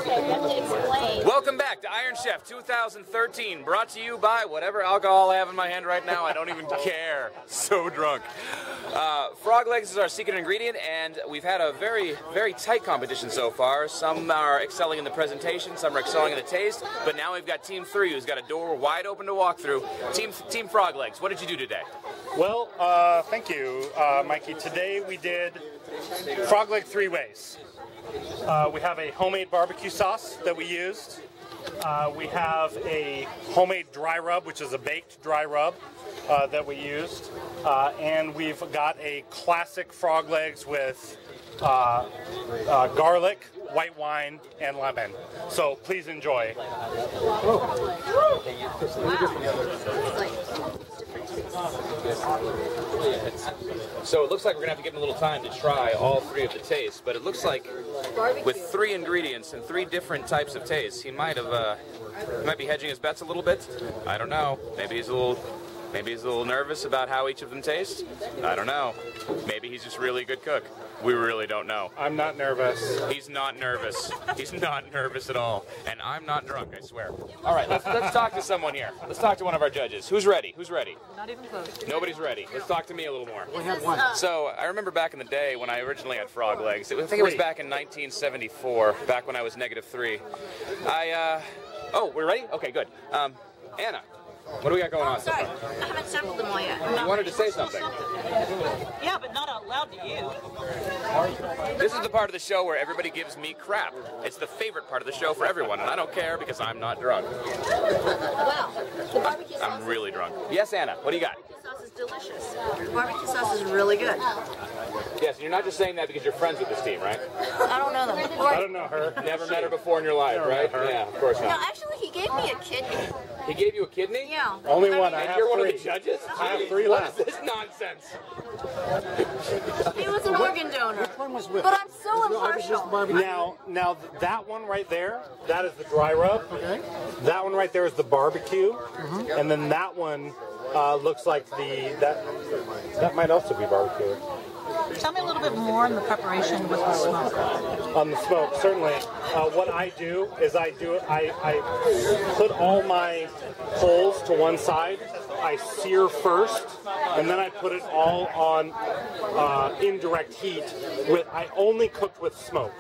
Welcome back to Iron Chef 2013, brought to you by whatever alcohol I have in my hand right now. I don't even care. So drunk. Frog legs is our secret ingredient, and we've had a very, very tight competition so far. Some are excelling in the presentation, some are excelling in the taste, but now we've got Team 3 who's got a door wide open to walk through. Team Frog Legs, what did you do today? Well, thank you, Mikey. Today we did frog leg 3 ways. We have a homemade barbecue sauce that we used. We have a homemade dry rub, which is a baked dry rub that we used. And we've got a classic frog legs with garlic, white wine, and lemon. So please enjoy. So it looks like we're going to have to give him a little time to try all 3 of the tastes, but it looks like with 3 ingredients and 3 different types of tastes, he might be hedging his bets a little bit. I don't know. Maybe he's a little nervous about how each of them taste. I don't know. Maybe he's just really a good cook. We really don't know. I'm not nervous. He's not nervous. He's not nervous at all. And I'm not drunk, I swear. All right, let's talk to someone here. Let's talk to one of our judges. Who's ready? Who's ready? Not even close. Nobody's ready. Let's talk to me a little more. We have one. So I remember back in the day when I originally had frog legs. I think it was back in 1974, back when I was -3. Oh, we're ready? Okay, good. Anna. What do we got going on? Sorry, I haven't sampled them all yet. You wanted to say something. Yeah, but not out loud to you. This is the part of the show where everybody gives me crap. It's the favorite part of the show for everyone, and I don't care because I'm not drunk. Wow, the barbecue sauce. I'm really drunk. Yes, Anna, what do you got? The sauce is delicious. The barbecue sauce is really good. Yes, and you're not just saying that because you're friends with this team, right? I don't know them. I don't know her. Never met her before in your life, right? Yeah, of course No, not. actually, he gave me a kidney. He gave you a kidney? Yeah. Only one. I And have you're 3. one of the judges? I have Jeez, 3 left. What is this nonsense? He was an organ donor. But I'm so impartial. Now that one right there, that is the dry rub. Okay. That one right there is the barbecue, and then that one looks like that might also be barbecue. Tell me a little bit more on the preparation with the smoke. On the smoke, certainly. What I do is I put all my coals to one side. I sear first, and then I put it all on indirect heat. I only cooked with smoke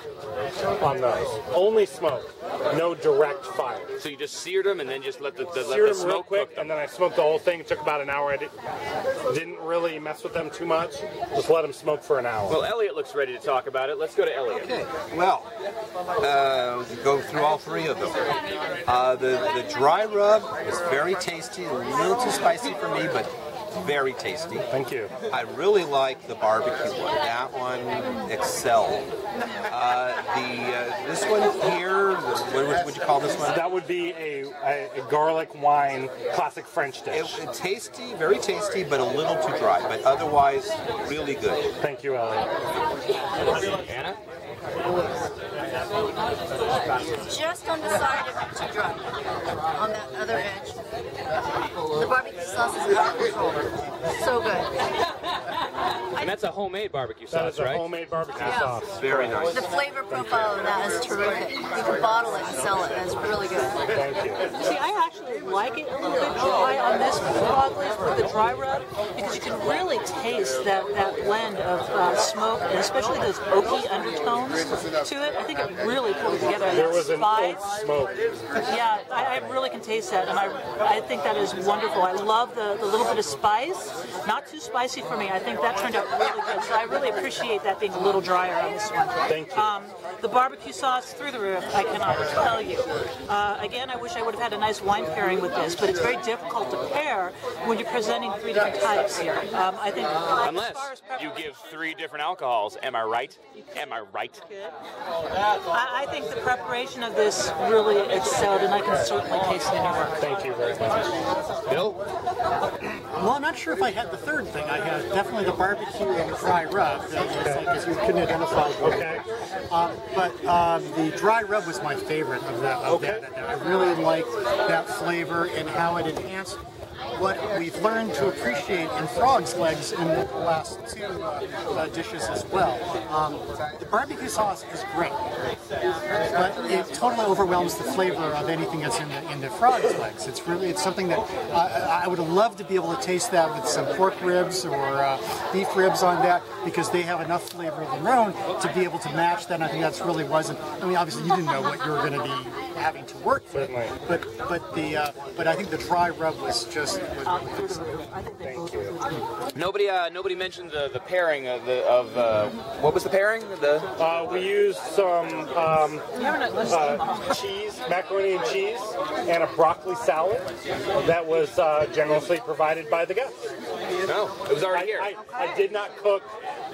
on those. Only smoke, no direct fire. So you just seared them and then just let the Seared them smoke real quick, cook them. and then I smoked the whole thing. It took about an hour. I didn't really mess with them too much. Just let them smoke for an hour. Well, Elliot looks ready to talk about it. Let's go to Elliot. Okay, well, go through all 3 of them. The dry rub is very tasty, a little too spicy for me, but very tasty. Thank you. I really like the barbecue one. That one excelled. This one here, what would you call this one? That would be a garlic wine classic French dish. It's tasty, very tasty, but a little too dry. But otherwise, really good. Thank you, Elliot. Anna? Just undecided to drunk on that other edge. The barbecue sauce is out of control. So good. And that's a homemade barbecue That sauce, is a right? homemade barbecue Yeah. sauce. Very nice. The flavor profile of that is terrific. You can bottle it and sell it, and it's really good. Thank you. See, I actually like it a little bit dry on this frog legs with the dry rub because you can really taste that blend of smoke and especially those oaky undertones to it. I think it really pulled together. There That was an oak spice. smoke. Yeah, I really can taste that, and I think that is wonderful. I love the little bit of spice. Not too spicy for me. I think that turned out really good. So I really appreciate that being a little drier on this one. Thank you. The barbecue sauce through the roof, I cannot tell you. Again, I wish I would have had a nice wine pairing with this, but it's very difficult to pair when you're presenting 3 different types here. I think Unless as far as you preparation- give 3 different alcohols. Am I right? Am I right? I think the preparation of this really excelled, and I can certainly taste it in your work. Thank you very much. Bill? Well, I'm not sure if I had the third thing. I had definitely the barbecue and the dry rub. Because you couldn't identify. Okay. But the dry rub was my favorite of that. I really liked that flavor and how it enhanced what we've learned to appreciate in frog's legs in the last two dishes as well. The barbecue sauce is great, but it totally overwhelms the flavor of anything that's in the frog's legs. It's something that I would have loved to be able to taste that with some pork ribs or beef ribs on that, because they have enough flavor of their own to be able to match that. And I think that's really wasn't. I mean, obviously you didn't know what you were going to be having to work with, but I think the dry rub was just. Nobody mentioned the pairing of what was the pairing? We used some cheese, macaroni and cheese, and a broccoli salad that was generously provided by the guests. No, it was already here. I did not cook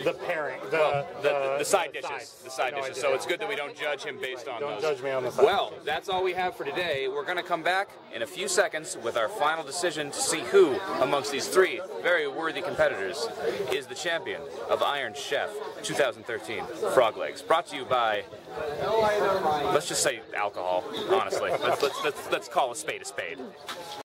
the pairing, the side dishes. sides. The side No, I dishes. didn't. So it's good that we don't judge him based on Don't those. judge me on the side. Well, that's all we have for today. We're going to come back in a few seconds with our final decision to see who amongst these three very worthy competitors is the champion of Iron Chef 2013 Frog Legs. Brought to you by, let's just say alcohol, honestly. Let's call a spade a spade.